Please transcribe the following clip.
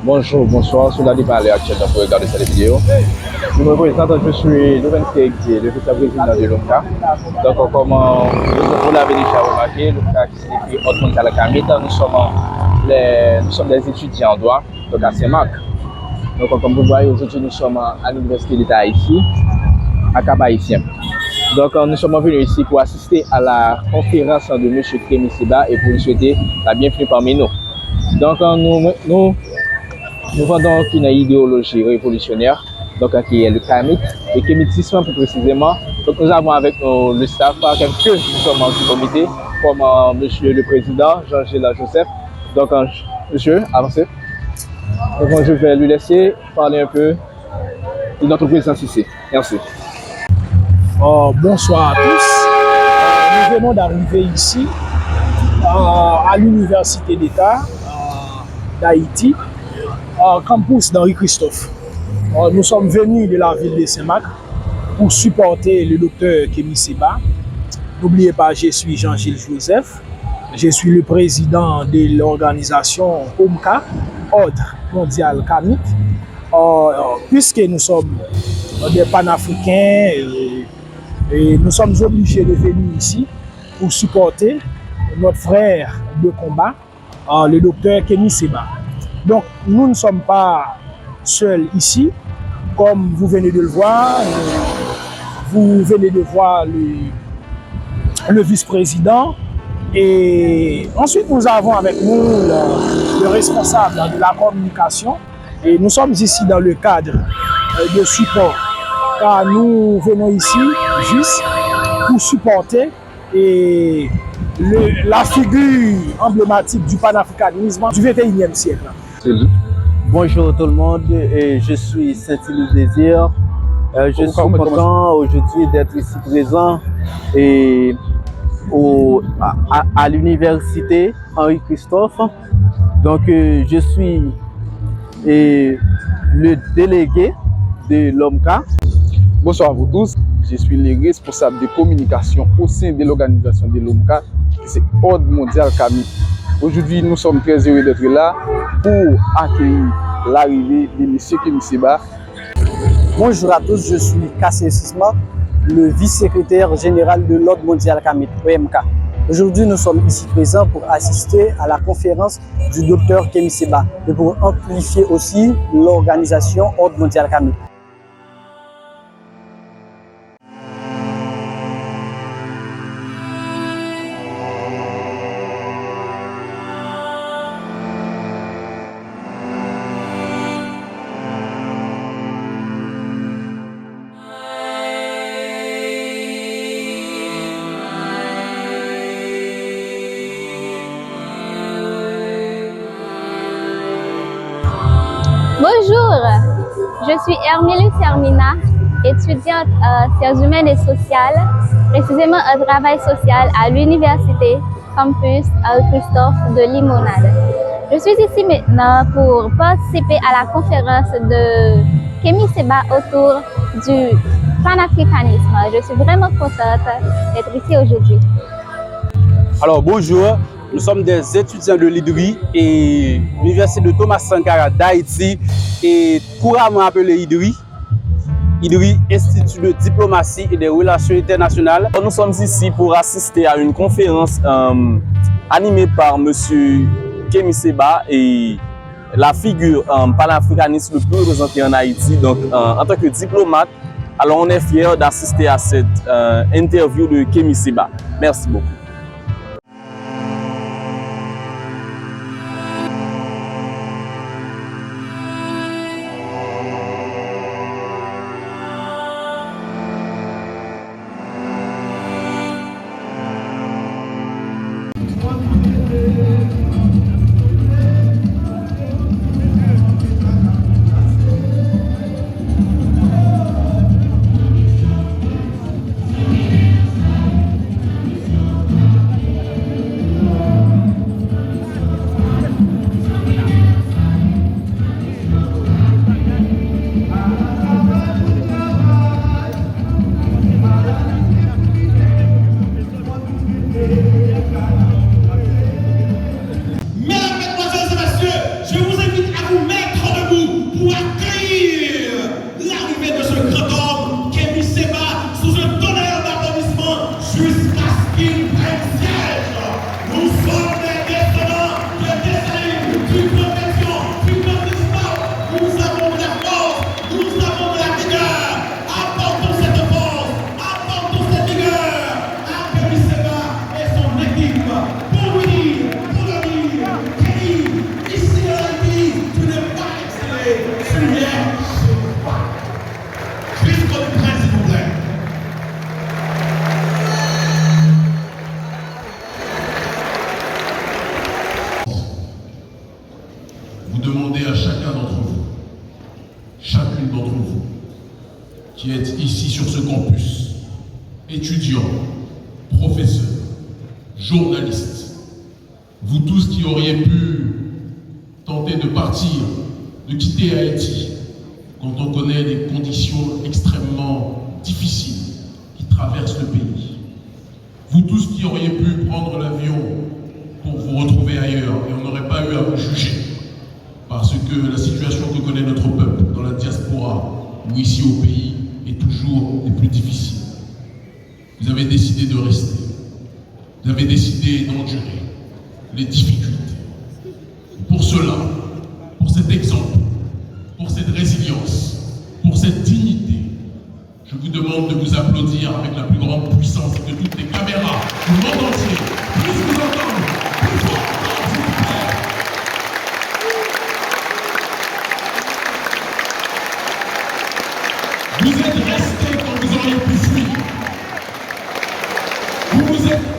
Bonjour, bonsoir, sur la parler actuellement pour regarder cette vidéo. Je me présente, je suis Louven Kégué, le vice-président de l'OMCA. Donc, comme vous l'avez déjà remarqué, l'OMCA qui signifie Haute Mondiale Kamit, nous sommes des étudiants en droit, donc à Saint-Marc. Donc, comme vous voyez, aujourd'hui, nous sommes à l'Université d'État haïti, à Cap-Haïtien. Donc, nous sommes venus ici pour assister à la conférence de M. Kémy Séba et pour lui souhaiter la bienvenue parmi nous. Donc, nous vendons une idéologie révolutionnaire, donc qui est le Kamit, le kémitisme plus précisément. Donc, nous avons avec nous le staff, quelques membres du comité, comme Monsieur le Président, Jean-Gilles Joseph. Donc, Monsieur, avancez. Donc, je vais lui laisser parler un peu de notre présence ici. Merci. Bonsoir à tous. Nous venons d'arriver ici à l'Université d'État d'Haïti, campus d'Henri Christophe. Nous sommes venus de la ville de Saint-Marc pour supporter le docteur Kémy Séba. N'oubliez pas, je suis Jean-Gilles Joseph. Je suis le président de l'organisation OMCA, Ordre Mondial Kamit. Puisque nous sommes des panafricains, et nous sommes obligés de venir ici pour supporter notre frère de combat, le docteur Kémy Séba. Donc, nous ne sommes pas seuls ici, comme vous venez de le voir. Vous venez de voir le vice-président. Et ensuite, nous avons avec nous le responsable de la communication. Et nous sommes ici dans le cadre de support, car nous venons ici juste pour supporter la figure emblématique du panafricanisme du 21e siècle. Bonjour tout le monde, je suis Saint-Ilus Désir. Je suis content aujourd'hui d'être ici présent à l'université Henri Christophe. Donc je suis le délégué de l'OMCA. Bonsoir à vous tous, je suis le responsable de communication au sein de l'organisation de l'OMCA, c'est Ordre Mondial Kamit. Aujourd'hui, nous sommes très heureux d'être là pour accueillir l'arrivée de M. Kémy Séba. Bonjour à tous, je suis Kassé Sisma, le vice-secrétaire général de l'Ordre Mondial Kamit, OMK. Aujourd'hui, nous sommes ici présents pour assister à la conférence du docteur Kémy Séba et pour amplifier aussi l'organisation Ordre Mondial Kamit. Bonjour, je suis Hermilus Hermina, étudiante en sciences humaines et sociales, précisément en travail social à l'université campus Christophe de Limonade. Je suis ici maintenant pour participer à la conférence de Kémy Séba autour du panafricanisme. Je suis vraiment contente d'être ici aujourd'hui. Alors bonjour. Nous sommes des étudiants de l'IDRI et l'Université de Thomas Sankara d'Haïti et couramment appelé IDRI, Institut de diplomatie et des relations internationales. Nous sommes ici pour assister à une conférence animée par M. Kémy Séba et la figure panafricaniste le plus représentée en Haïti. Donc en tant que diplomate, alors on est fiers d'assister à cette interview de Kémy Séba. Merci beaucoup. étudiants, professeurs, journalistes, vous tous qui auriez pu tenter de partir, de quitter Haïti, quand on connaît les conditions extrêmement difficiles qui traversent le pays. Vous tous qui auriez pu prendre l'avion pour vous retrouver ailleurs, et on n'aurait pas eu à vous juger, parce que la situation que connaît notre peuple dans la diaspora ou ici au pays est toujours des plus difficiles. Vous avez décidé de rester. Vous avez décidé d'endurer les difficultés. Pour cela, pour cet exemple, pour cette résilience, pour cette dignité, je vous demande de vous applaudir avec la plus grande puissance et que toutes les caméras du monde entier puissent vous entendre plus fort, s'il vous plaît. Vous êtes restés quand vous auriez pu fuir. Vous vous êtes